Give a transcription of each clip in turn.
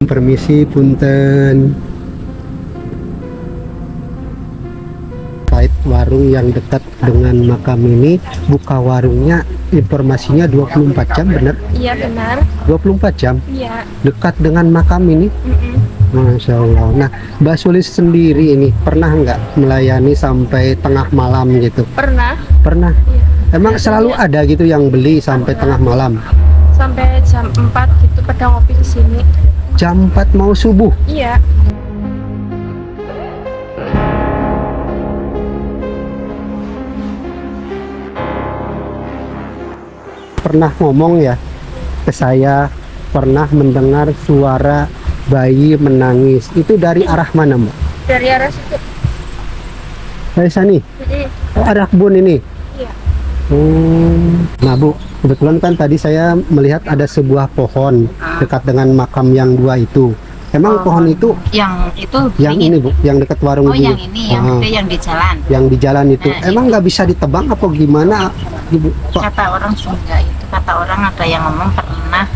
Permisi punten. Kait warung yang dekat dengan makam ini, buka warungnya informasinya 24 jam, bener? Iya benar. 24 jam Iya. dekat dengan makam ini. Masya Allah. Nah, Mbak Sulis sendiri ini pernah nggak melayani sampai tengah malam gitu? Pernah. Pernah. Iya. Emang selalu ada gitu yang beli sampai tengah malam? Sampai jam 4 gitu pada ngopi di sini. Jam 4 mau subuh? Iya. Pernah ngomong ya ke saya, pernah mendengar suara bayi menangis. Itu dari arah mana, Mbak? Dari arah situ. Dari sini? Oh, arah kebun ini? Iya. Nah Bu, kebetulan kan tadi saya melihat ada sebuah pohon dekat dengan makam yang dua itu. Emang pohon itu yang itu yang ini Bu, yang dekat warung oh Ibu? yang ini yang gede yang di jalan, yang di jalan itu. Nah, Emang nggak bisa ditebang apa gimana Ibu? Kok? kata orang sih enggak, itu kata orang ada yang ngomong pernah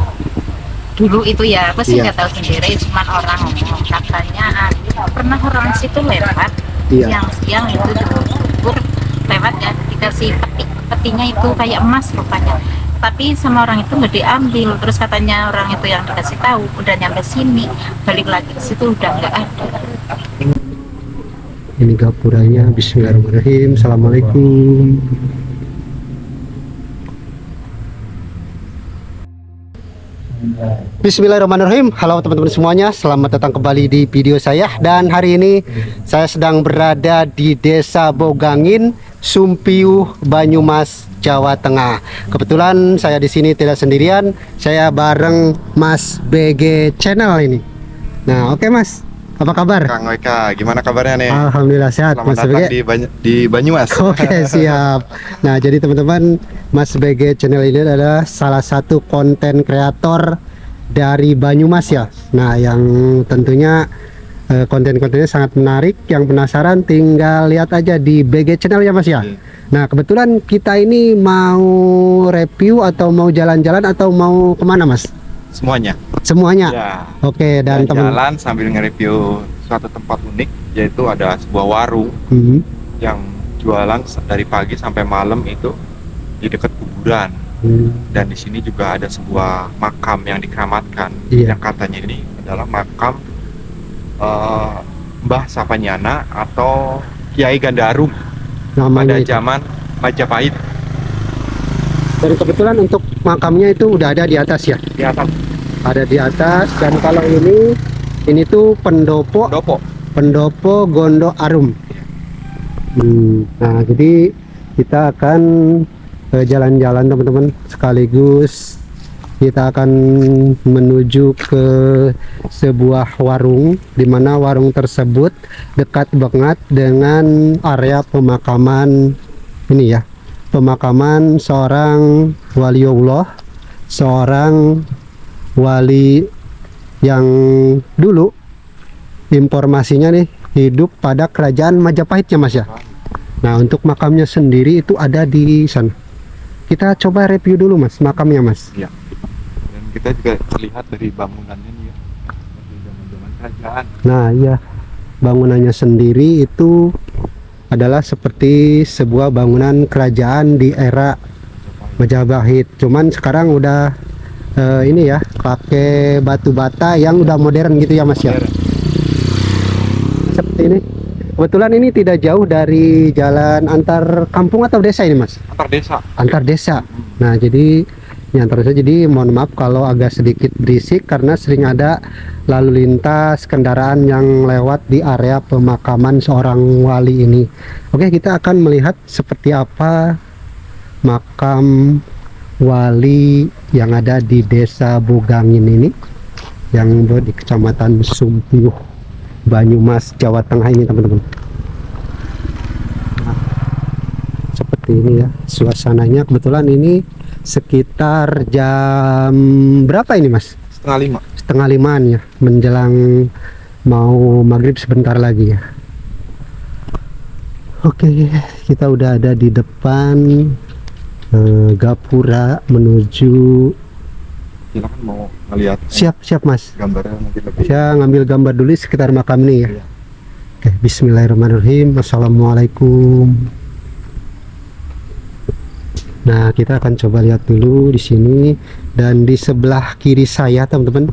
dulu itu ya, aku sih Iya. nggak tahu sendiri, cuman orang ngomong katanya pernah orang situ lewat Iya. siang-siang itu di kubur lewat ya, dikasih petinya itu kayak emas rupanya, tapi sama orang itu nggak diambil. Terus katanya orang itu yang dikasih tahu udah nyampe sini, balik lagi ke situ udah nggak ada. Ini gapuranya. Bismillahirrahmanirrahim. Assalamualaikum. Bismillahirrahmanirrahim. Halo teman-teman semuanya, selamat datang kembali di video saya. Dan hari ini saya sedang berada di Desa Bogangin, Sumpiuh, Banyumas, Jawa Tengah. Kebetulan saya di sini tidak sendirian, saya bareng Mas BG Channel ini. Nah, oke Mas, apa kabar? Kang Weka, gimana kabarnya nih? Alhamdulillah sehat, Selamat Mas datang BG. di Banyumas. Oke, siap. Nah, jadi teman-teman, Mas BG Channel ini adalah salah satu konten kreator dari Banyumas ya. Nah, yang tentunya konten-kontennya sangat menarik. Yang penasaran tinggal lihat aja di BG Channel ya Mas ya. Nah, kebetulan kita ini mau review atau mau jalan-jalan atau mau kemana Mas? Semuanya. Semuanya. Ya. Oke, dan teman. Jalan sambil nge-review suatu tempat unik, yaitu ada sebuah warung Mhm. yang jualan dari pagi sampai malam itu di dekat kuburan. Dan di sini juga ada sebuah makam yang dikeramatkan, Iya. yang katanya ini adalah makam Mbah Sapanyana atau Kiai Gandarum pada Namanya itu. zaman Majapahit. Dan kebetulan untuk makamnya itu udah ada di atas ya. Di atas Ada di atas. Dan kalau ini tuh pendopo Gondo Arum. Nah, jadi kita akan jalan-jalan teman-teman, sekaligus kita akan menuju ke sebuah warung, di mana warung tersebut dekat banget dengan area pemakaman ini ya, pemakaman seorang waliullah, seorang wali yang dulu informasinya nih hidup pada kerajaan Majapahit ya Mas ya. Nah, untuk makamnya sendiri itu ada di sana. Kita coba review dulu Mas makamnya Mas. Ya. Dan kita juga terlihat dari bangunannya nih ya, dari zaman-zaman kerajaan. Nah iya, bangunannya sendiri itu adalah seperti sebuah bangunan kerajaan di era Majapahit. Cuman sekarang udah ini ya, pakai batu bata yang udah modern gitu ya Mas ya. Seperti ini. Kebetulan ini tidak jauh dari jalan antar kampung atau desa ini Mas? Antar desa. Antar desa. Nah, jadi ini antar desa. Jadi mohon maaf kalau agak sedikit berisik karena sering ada lalu lintas kendaraan yang lewat di area pemakaman seorang wali ini. Oke, kita akan melihat seperti apa makam wali yang ada di Desa Bogangin ini, yang di Kecamatan Sumpiuh, Banyumas, Jawa Tengah ini teman-teman. Nah, seperti ini ya suasananya. Kebetulan ini sekitar jam berapa ini Mas? Setengah 5. Setengah 5 ya, menjelang mau maghrib sebentar lagi ya. Oke, kita udah ada di depan gapura menuju silakan mau ngeliat Siap, siap Mas. gambarnya mungkin lebih. Saya ngambil gambar dulu sekitar makam ini ya. Iya. Oke, bismillahirrahmanirrahim. Assalamualaikum. Nah, kita akan coba lihat dulu di sini, dan di sebelah kiri saya teman-teman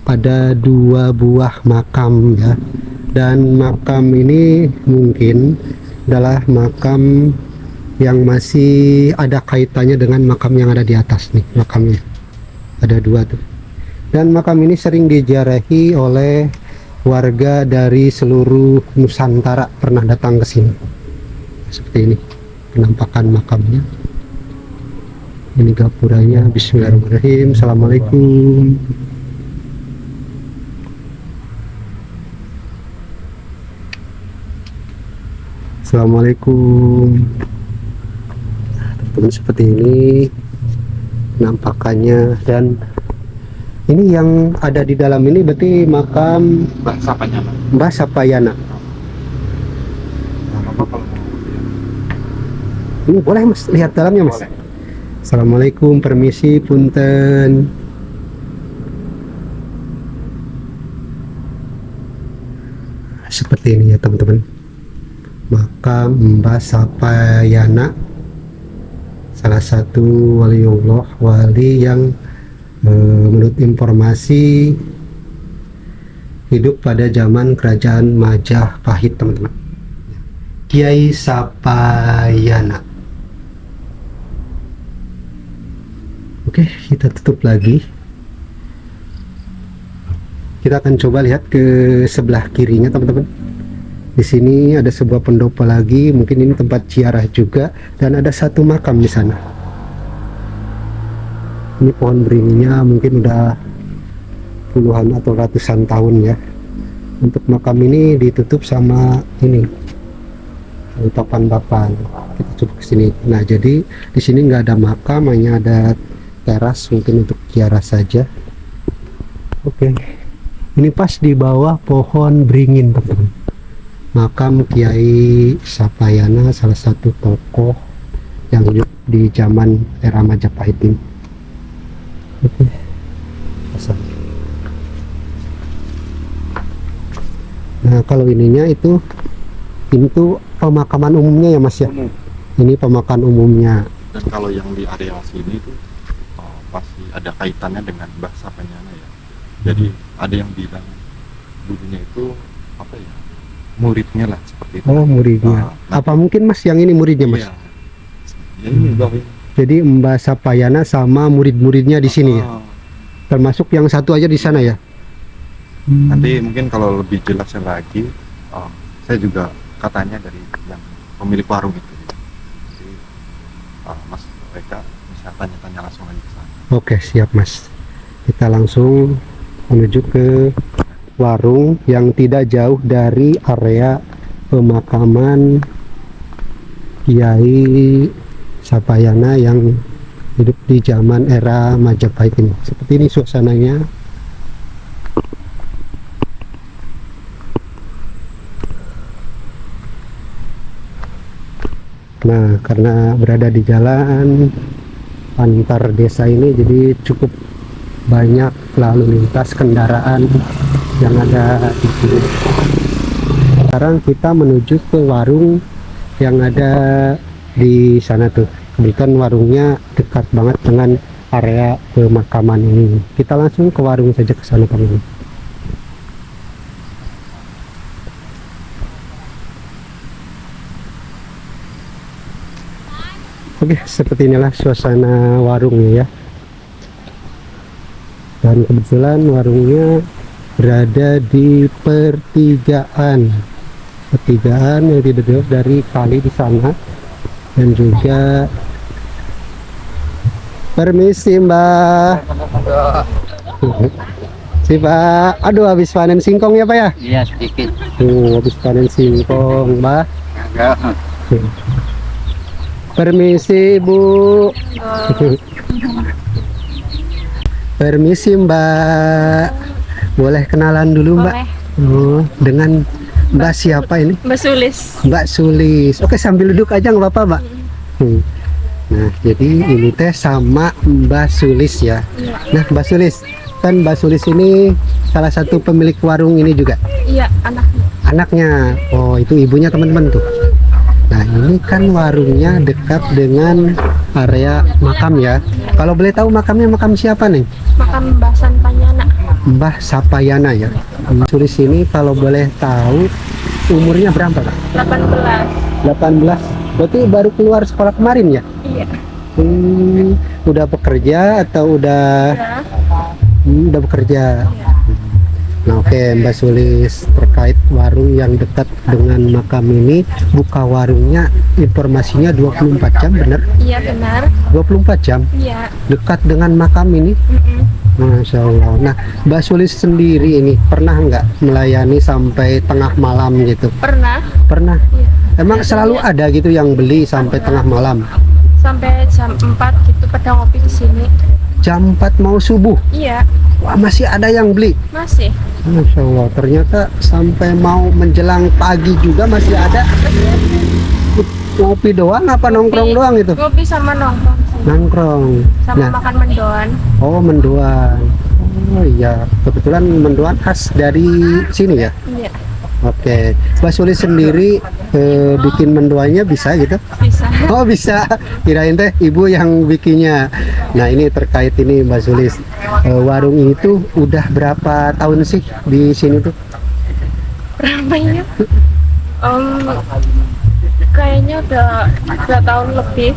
ada 2 buah makam ya. Dan makam ini mungkin adalah makam yang masih ada kaitannya dengan makam yang ada di atas nih, makamnya. Ada 2 tuh. Dan makam ini sering diziarahi oleh warga dari seluruh Nusantara, pernah datang ke sini. Seperti ini penampakan makamnya. Ini gapuranya. Bismillahirrahmanirrahim. Assalamualaikum. Assalamualaikum. Teman-teman, seperti ini penampakannya. Dan ini yang ada di dalam ini berarti makam Mbah Sapanyana. Mbah Sapayana. Nah, Bapak kalau mau lihat. Ini boleh Mas lihat dalamnya Mas? Boleh. Assalamualaikum, permisi, punten. Seperti ini ya teman-teman, makam Mbah Sapayana, salah satu waliullah, wali yang menurut informasi hidup pada zaman kerajaan Majapahit teman-teman. Kiai Sapayana. Oke, kita tutup lagi. Kita akan coba lihat ke sebelah kirinya teman-teman. Di sini ada sebuah pendopo lagi, mungkin ini tempat ziarah juga, dan ada 1 makam di sana. Ini pohon beringinya mungkin udah puluhan atau ratusan tahun ya. Untuk makam ini ditutup sama ini papan-papan. Kita coba ke sini. Nah, jadi di sini nggak ada makam, hanya ada teras mungkin untuk ziarah saja. Oke, ini pas di bawah pohon beringin teman-teman, makam Kiai Sapayana, salah satu tokoh yang hidup di zaman era Majapahit ini. Oke, pasang. Nah, kalau ininya itu pemakaman umumnya ya Mas ya. Umum. Ini pemakaman umumnya. Dan kalau yang di area sini itu pasti ada kaitannya dengan Mbah Sapanyana ya. Jadi ada yang bilang dulunya itu apa ya, muridnya lah seperti itu. Oh, muridnya. Nah, Apa mungkin Mas yang ini muridnya Mas? iya. Ya ini Mbah ini. Jadi Mbah Sapayana sama murid-muridnya di sini ya. Termasuk yang satu aja di sana ya. Nanti mungkin kalau lebih jelasnya lagi, saya juga katanya dari yang pemilik warung itu. Jadi Mas mereka bisa tanya-tanya langsung aja ke sana. Oke, siap Mas. Kita langsung menuju ke warung yang tidak jauh dari area pemakaman Kiai Sapayana yang hidup di zaman era Majapahit ini. Seperti ini suasananya. Nah, karena berada di jalan antar desa ini, jadi cukup banyak lalu lintas kendaraan yang ada di sini. Sekarang kita menuju ke warung yang ada di sana tuh. Kebetulan warungnya dekat banget dengan area pemakaman ini. Kita langsung ke warung saja, ke sana teman-teman. Oke, seperti inilah suasana warungnya ya. Dan kebetulan warungnya berada di pertigaan yang tidak jauh dari kali di sana. Dan juga permisi Mbak. Si Pak, aduh habis panen singkong ya Pak ya? Iya sedikit. Habis panen singkong Mbak. Permisi Bu. Permisi Mbak. Boleh kenalan dulu Mbak? Boleh. Dengan Mbak siapa ini? Mbak Sulis. Mbak Sulis. Oke, sambil duduk aja nggak apa-apa Mbak. Nah, jadi ini teh sama Mbak Sulis ya. Iya. Nah, Mbak Sulis, kan Mbak Sulis ini salah satu pemilik warung ini juga. Iya, anaknya. Anaknya, oh itu ibunya teman-teman tuh. Nah, ini kan warungnya dekat dengan area makam ya. Kalau boleh tahu makamnya makam siapa nih? Makam Mbah Santanyana. Mbah Sapayana ya. Mbak Sulis ini kalau boleh tahu umurnya berapa, Kak? 18. 18. Berarti baru keluar sekolah kemarin ya? Iya. Udah bekerja atau udah Ya. udah bekerja? Nah, oke, Mbak Sulis, terkait warung yang dekat dengan makam ini, buka warungnya informasinya 24 jam, bener? Iya, benar. 24 jam Iya. dekat dengan makam ini. Mm-mm. Masya Allah. Nah, Mbak Sulis sendiri ini pernah nggak melayani sampai tengah malam gitu? Pernah. Pernah. Iya. Emang selalu ada gitu yang beli sampai tengah malam? Sampai jam 4 gitu pada ngopi di sini. Jam 4 mau subuh? Iya, Wah, masih ada yang beli. masih. Masya Allah, ternyata sampai mau menjelang pagi juga masih ada. Ngopi doang apa nongkrong doang itu? Ngopi sama nongkrong sih. Nongkrong. Sama Nah, makan mendoan. oh mendoan. Oh iya, kebetulan mendoan khas dari sini ya. Iya, Oke, Mbak Sulis sendiri bikin mendoannya bisa gitu? bisa. Oh bisa, kirain teh ibu yang bikinnya. Nah ini terkait ini Mbak Sulis, warung ini tuh udah berapa tahun sih di sini tuh? Berapa ya? Kayaknya udah 2 tahun lebih.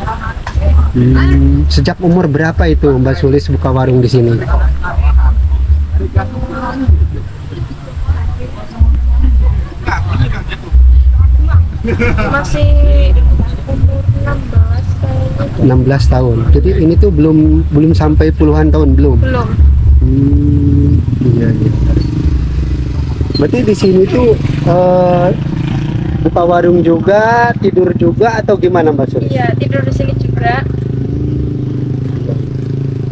Sejak umur berapa itu Mbak Sulis buka warung di sini? Masih umur 16 kayaknya. 16 tahun. Jadi ini tuh belum sampai puluhan tahun belum? Belum. Iya, iya. Berarti di sini tuh buka warung juga, tidur juga atau gimana Mbak Sulis? Iya, tidur di sini juga.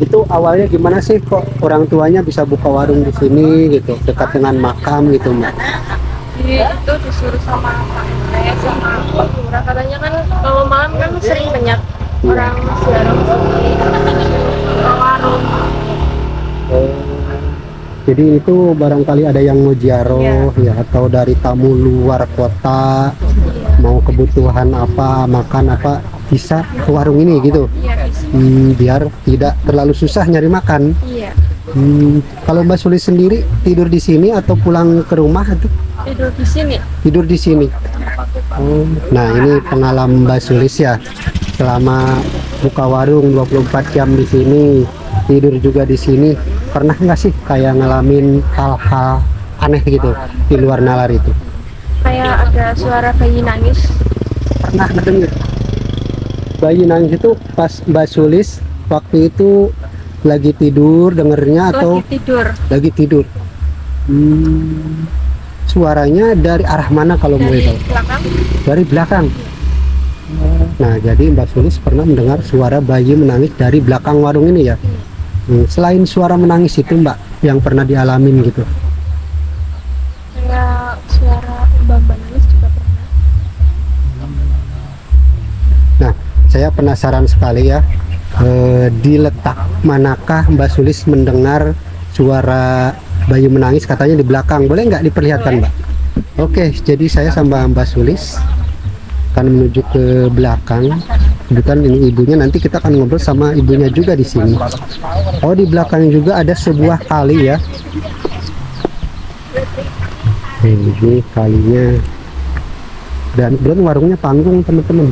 Itu awalnya gimana sih kok orang tuanya bisa buka warung di sini gitu, dekat dengan makam gitu Mbak? Itu disuruh sama Pak RT sama Pak Lurah, katanya kan kalau malam kan sering banyak orang ziarah ke warung. Jadi itu barangkali ada yang mau ziarah ya, atau dari tamu luar kota mau kebutuhan apa, makan apa, bisa ke warung ini gitu. Iya, bisa. Biar tidak terlalu susah nyari makan. Iya, Kalau Mbak Sulis sendiri tidur di sini atau pulang ke rumah atau tidur di sini. tidur di sini? Oh, nah ini pengalaman Mbak Sulis ya, selama buka warung 24 jam di sini, tidur juga di sini. Pernah nggak sih kayak ngalamin hal-hal aneh gitu di luar nalar itu? Kayak ada suara bayi nangis. Pernah ngedenger bayi nangis itu pas Mbak Sulis waktu itu lagi tidur dengernya atau Lagi tidur lagi tidur? Suaranya dari arah mana kalau boleh dari tahu? belakang. Dari belakang. Nah, jadi Mbak Sulis pernah mendengar suara bayi menangis dari belakang warung ini ya. Selain suara menangis itu Mbak, yang pernah dialamin gitu? Kayak suara mbak nangis juga pernah. Nah, saya penasaran sekali ya, di letak manakah Mbak Sulis mendengar suara bayi menangis, katanya di belakang. Boleh nggak diperlihatkan Mbak? Oke, jadi saya sama Mbak Sulis akan menuju ke belakang. Kebetulan ini ibunya, nanti kita akan ngobrol sama ibunya juga di sini. Oh, di belakang juga ada sebuah kali ya. Ini kalinya, dan belum warungnya panggung teman-teman.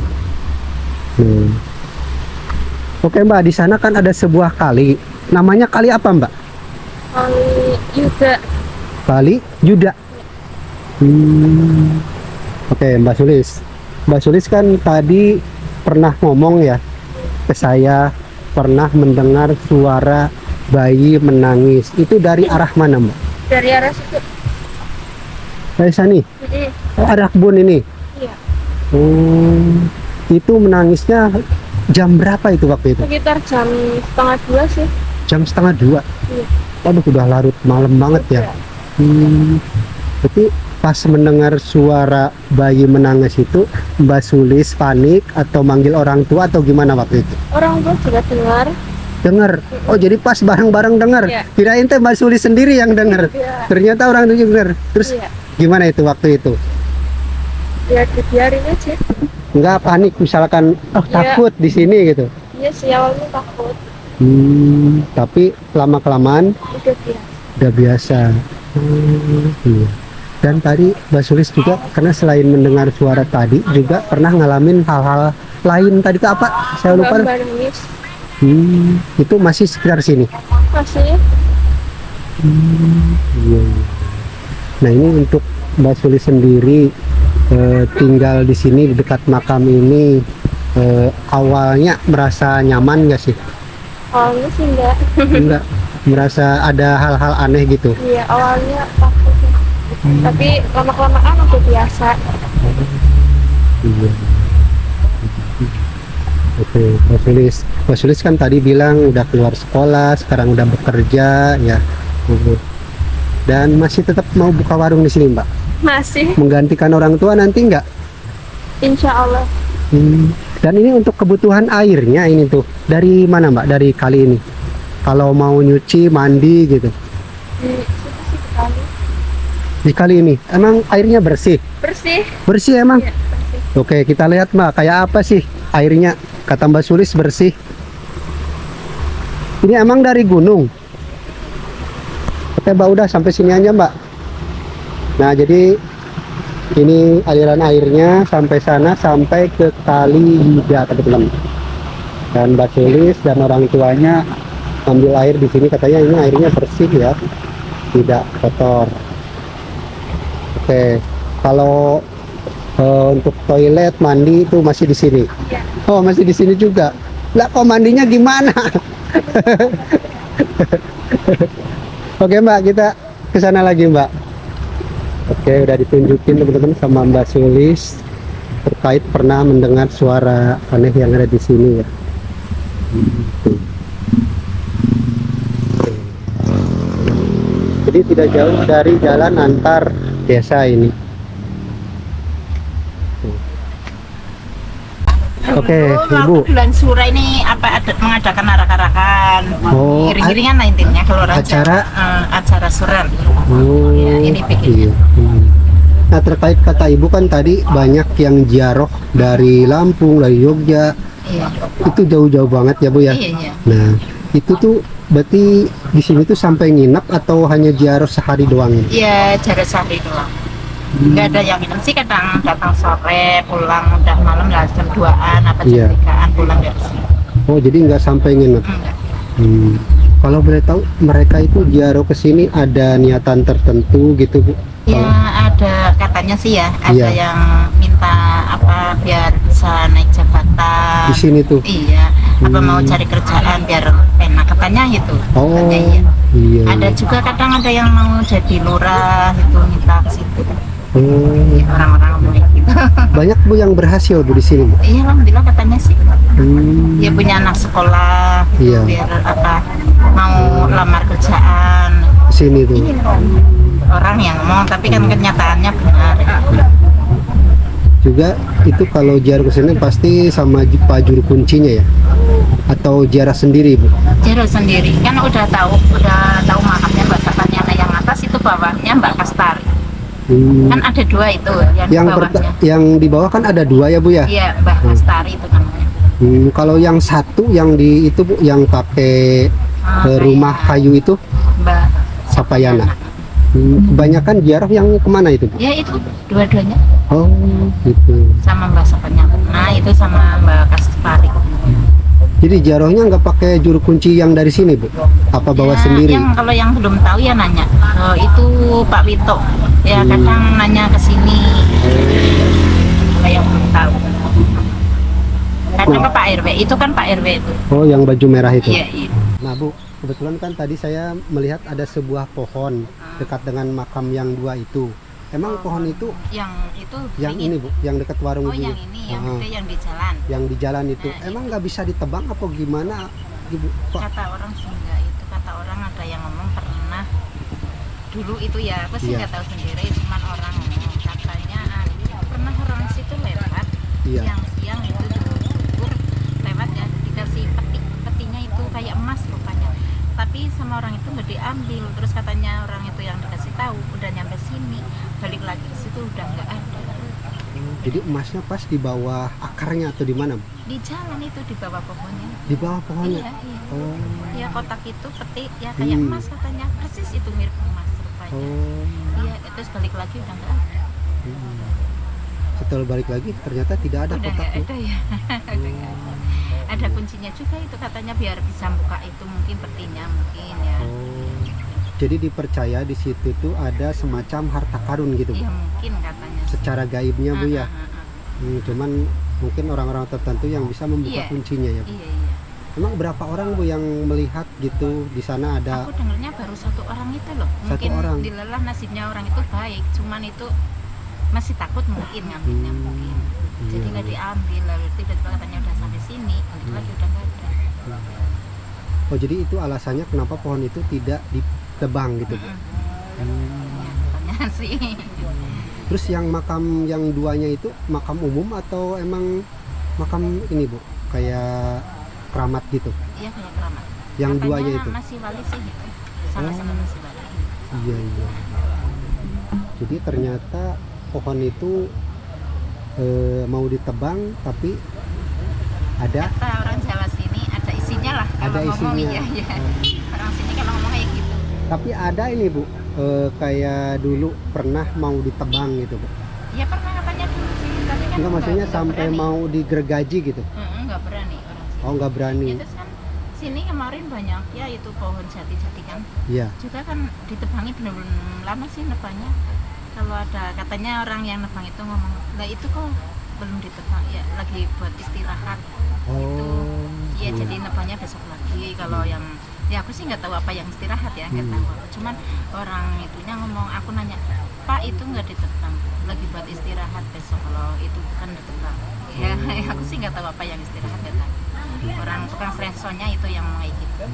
Oke Mbak, di sana kan ada sebuah kali. Namanya kali apa Mbak? Kali Yuda. Kali Yuda. Oke Mbak Sulis. Mbak Sulis kan tadi pernah ngomong ya ke saya, pernah mendengar suara bayi menangis. Itu dari arah mana Mbak? Dari arah situ. Dari sini? Oh, arah kebun ini? Iya. Itu menangisnya jam berapa itu waktu itu? Sekitar jam 1:30 sih. Jam 1:30? Iya. Waduh, udah larut malam banget ya. Berarti pas mendengar suara bayi menangis itu Mbak Sulis panik atau manggil orang tua atau gimana waktu itu? Orang tua juga dengar. Dengar. Oh, jadi pas bareng-bareng dengar. Iya. Kirain teh Mbak Sulis sendiri yang dengar. Iya. Ternyata orang itu juga dengar. Terus Iya. gimana itu waktu itu? Ya dibiarin aja. Enggak panik misalkan oh Iya. takut di sini gitu. Iya sih awalnya takut. Tapi lama-kelamaan Udah biasa. udah biasa. Iya. Dan tadi Mbak Sulis juga karena selain mendengar suara tadi juga pernah ngalamin hal-hal lain tadi itu apa? Saya lupa. Mbak nangis. Itu masih sekitar sini. Masih. Iya. Nah ini untuk Mbak Sulis sendiri tinggal di sini di dekat makam ini awalnya merasa nyaman nggak sih? Awalnya sih enggak. Enggak, merasa ada hal-hal aneh gitu. Iya awalnya takut ya. Tapi lama-kelamaan udah biasa. Iya. Oke, Mbak Sulis kan tadi bilang udah keluar sekolah, sekarang udah bekerja ya. Dan masih tetap mau buka warung di sini, Mbak. Masih. Menggantikan orang tua nanti enggak? Insya Allah. Dan ini untuk kebutuhan airnya ini tuh dari mana, Mbak? Dari kali ini. Kalau mau nyuci, mandi gitu. Di situ sih sekali. Di kali ini emang airnya bersih? Bersih. Bersih emang? Iya, bersih. Oke, kita lihat, Mbak, kayak apa sih airnya? Kata Mbak Sulis bersih. Ini emang dari gunung. Oke, Mbak, udah sampai sini aja, Mbak. Nah, jadi ini aliran airnya sampai sana, sampai ke kali Yuda, teman-teman. Dan Mbak Sulis dan orang tuanya ambil air di sini, katanya ini airnya bersih ya, tidak kotor. Oke, kalau untuk toilet mandi itu masih di sini. Iya. Oh, masih di sini juga. Lah, kok mandinya gimana? Oke, Mbak, kita ke sana lagi, Mbak. Oke, udah ditunjukin teman-teman sama Mbak Sulis terkait pernah mendengar suara aneh yang ada di sini ya. Jadi tidak jauh dari jalan antar desa ini. Oke, Ibu. Bulan Sura ini apa mengadakan arak-arakan, Oh, iring-iringan lah intinya kalau acara? acara suran. Oh, Ya, ini bikin. iya. Nah, terkait kata Ibu kan tadi banyak yang ziarah dari Lampung, dari Jogja. Iya. Itu jauh-jauh banget ya, Bu ya. Iya, iya. Nah, itu tuh berarti di sini tuh sampai nginap atau hanya ziarah sehari doang? Iya, jarak sehari doang. Nggak ada yang minum sih, kadang datang sore, pulang udah malam lah jam 2-an apa jam Iya. 3-an pulang dari sini. Oh, jadi nggak sampai nginep. Enggak. Kalau boleh tahu mereka itu ziarah ke sini ada niatan tertentu gitu, Bu? Ya ada katanya sih ya, ada Iya. yang minta apa biar bisa naik jabatan. Di sini tuh. Iya, apa mau cari kerjaan biar enak katanya gitu. Oh, Katanya iya. iya. Ada juga kadang ada yang mau jadi lurah itu minta ke situ. Oh, Iya, orang-orang mau gitu. banyak, Bu, yang berhasil, Bu, di sini, Bu. Iya, alhamdulillah katanya sih. Dia Hmm, punya anak sekolah gitu, Iya. biar apa mau lamar kerjaan. di sini tuh. Iya. Orang yang ngomong tapi kan kenyataannya benar. Juga itu kalau ziarah ke sini pasti sama Pak Juru Kuncinya ya? Atau ziarah sendiri, Bu? Jero sendiri kan udah tahu makamnya Mbak Sapanyana yang atas itu bawahnya Mbak Kastari. Kan ada dua itu yang di bawahnya. Yang di bawah kan ada dua ya, Bu ya? Iya, Mbak Kastari itu namanya. Kalau yang satu yang di itu, Bu, yang pakai rumah kayu itu Mbak Sapayana. Kebanyakan ziarah yang kemana itu, Bu? Ya itu dua-duanya Oh, gitu. sama Mbak Sapanyana. Nah, itu sama Mbak Kastari. Jadi ziarahnya nggak pakai juru kunci yang dari sini, Bu? Apa bawa Ya, sendiri? kalau yang belum tahu ya nanya. Oh, itu Pak Wito. Ya kadang nanya ke sini. Kalau yang belum tahu. Kadang ke Pak RW. Itu kan Pak RW itu. Oh, yang baju merah itu. Iya, iya. Nah, Bu, kebetulan kan tadi saya melihat ada sebuah pohon dekat dengan makam yang dua itu. Emang pohon itu Yang itu yang ini, Bu, yang dekat warung Oh, Ibu? yang ini, yang Ah, gede yang di jalan. yang di jalan itu. Nah, Emang nggak bisa ditebang apa gimana, Ibu? Kok? Kata orang sih enggak itu. Kata orang ada yang ngomong pernah dulu itu ya. Aku sih Iya. nggak tahu sendiri. Cuman orang ngomong pernah orang situ lewat Iya. siang-siang itu di Bogor lewat ya, dikasih petinya itu kayak emas rupanya, tapi sama orang itu nggak diambil. Terus katanya orang itu yang dikasih tahu udah nyampe sini, balik lagi ke situ udah nggak ada. Jadi emasnya pas di bawah akarnya atau di mana? Di jalan itu di bawah pohonnya. Di bawah pohonnya. Iya, iya. Oh. Ya kotak itu peti ya kayak emas katanya, persis itu mirip emas rupanya. Oh. Iya, terus balik lagi udah nggak ada. Setelah balik lagi ternyata tidak ada Udah nggak kotaknya. ada ya. Udah nggak ada. Ada kuncinya juga itu katanya biar bisa buka itu mungkin petinya mungkin ya. Oh. Jadi dipercaya di situ tuh ada semacam harta karun gitu, Bu. Iya mungkin katanya. Secara gaibnya, Bu ya. Ah, ah, ah. Cuman mungkin orang-orang tertentu yang bisa membuka Iya. kuncinya ya, Bu. Iya iya. Emang berapa orang, Bu, yang melihat gitu di sana ada? Aku dengarnya baru satu orang itu loh. Satu Mungkin orang. dilelah nasibnya orang itu baik, cuman itu masih takut mungkin ngambilnya mungkin. Jadi nggak diambil, lalu tiba-tiba katanya udah sampai sini, balik lagi udah nggak ada. Oh, jadi itu alasannya kenapa pohon itu tidak ditebang gitu, Bu. Ya, katanya sih. Terus yang makam yang duanya itu makam umum atau emang makam ini, Bu? Kayak keramat gitu. Iya kayak keramat. Yang Katanya duanya itu. masih wali sih itu. Sama-sama masih wali. Iya, iya. Jadi ternyata pohon itu mau ditebang tapi ada Kata orang Jawa sini ada isinya lah kalau Ada ngomong isinya. ya, ya. Orang sini kalau ngomong kayak gitu. tapi ada ini, Bu, kayak dulu pernah mau ditebang gitu, Bu. Ya pernah katanya dulu sih, tapi kan Enggak, maksudnya nggak sampai berani. mau digergaji gitu. Nggak berani orang sini. Oh, nggak berani. Ya, terus kan sini kemarin banyak ya itu pohon jati-jati kan Iya. juga kan ditebangi benar-benar lama sih nebangnya. Kalau ada katanya orang yang nebang itu ngomong, lah itu kok belum ditebang ya, lagi buat istirahat. Itu ya iya. jadi nebangnya besok lagi. Kalau yang ya aku sih nggak tahu apa yang istirahat ya, nggak tahu. Cuman orang itunya ngomong, aku nanya, Pak itu nggak ditebang, lagi buat istirahat besok. Kalau itu bukan ditebang ya, aku sih nggak tahu apa yang istirahat nggak tahu. Orang tukang serensonya itu yang mau kayak gitu.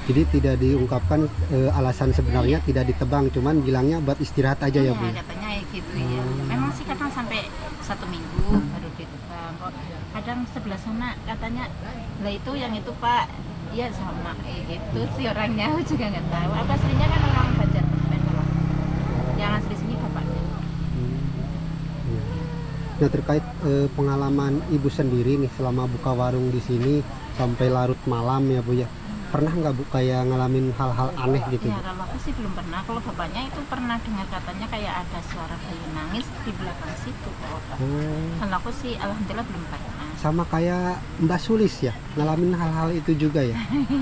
Jadi tidak diungkapkan alasan sebenarnya tidak ditebang, cuman bilangnya buat istirahat aja ya, Bu. Iya, katanya kayak gitu ya. Memang sih kadang sampai 1 minggu baru ditebang. Kok kadang sebelah sana katanya, lah itu yang itu Pak, ya sama kayak gitu sih orangnya. Aku juga nggak tahu. Apa aslinya kan orang Banjar kalau yang asli sini bapaknya. Nah, terkait pengalaman Ibu sendiri nih selama buka warung di sini sampai larut malam ya, Bu ya. Pernah nggak, Bu, kayak ngalamin hal-hal aneh gitu? Ya Bu? kalau aku sih belum pernah. Kalau bapaknya itu pernah dengar katanya kayak ada suara bayi nangis di belakang situ. Kalau aku sih alhamdulillah belum pernah. Sama kayak Mbak Sulis ya, ngalamin hal-hal itu juga ya.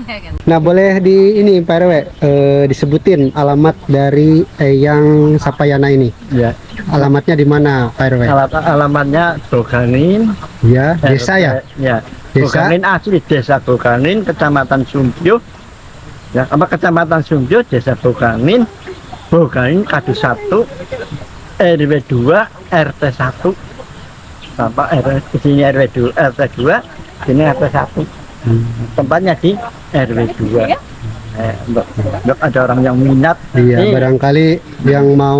Iya kan? Nah, boleh di ini Pak RW disebutin alamat dari yang Sapayana ini. Ya, Alamatnya di mana, Pak RW? alamatnya Boganin. Ya, desa ya. Ya, Desa? Boganin asli desa Boganin, Kecamatan Sumbyo. Ya, apa Kecamatan Sumbyo, Desa Boganin, Boganin Kadu 1, RW 2, RT 1. Bapak RW di sini RW 2, RT 2, sini RT 1. Tempatnya di RW 2. Mbak, ada orang yang minat. Iya, Nih, barangkali yang mau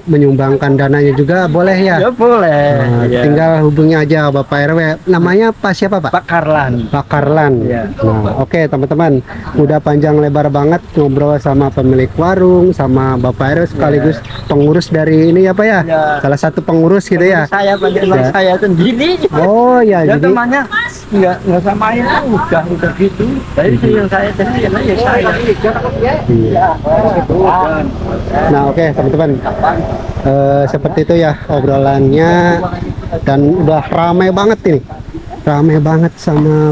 menyumbangkan dananya juga boleh ya. ya boleh. Nah, Ya. tinggal hubungi aja Bapak RW. Namanya Pak siapa, Pak? Pak Karlan. Pak Karlan. Iya. Nah, oke teman-teman, udah panjang lebar banget ngobrol sama pemilik warung, sama Bapak RW sekaligus pengurus dari ini ya, Pak ya. Ya. Salah satu pengurus gitu ya. Saya panggil Ya. saya sendiri. Oh ya, Ya jadi temannya nggak samain udah gitu. Dari yang saya sendiri ya saya. iya. Nah, oke teman-teman. Seperti itu ya obrolannya, dan udah ramai banget ini. Ramai banget sama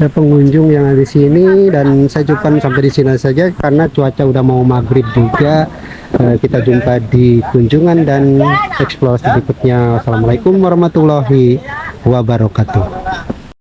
pengunjung yang ada di sini, dan saya cukupkan sampai di sini saja karena cuaca udah mau maghrib juga. Kita jumpa di kunjungan dan eksplorasi berikutnya. Wassalamualaikum warahmatullahi wabarakatuh.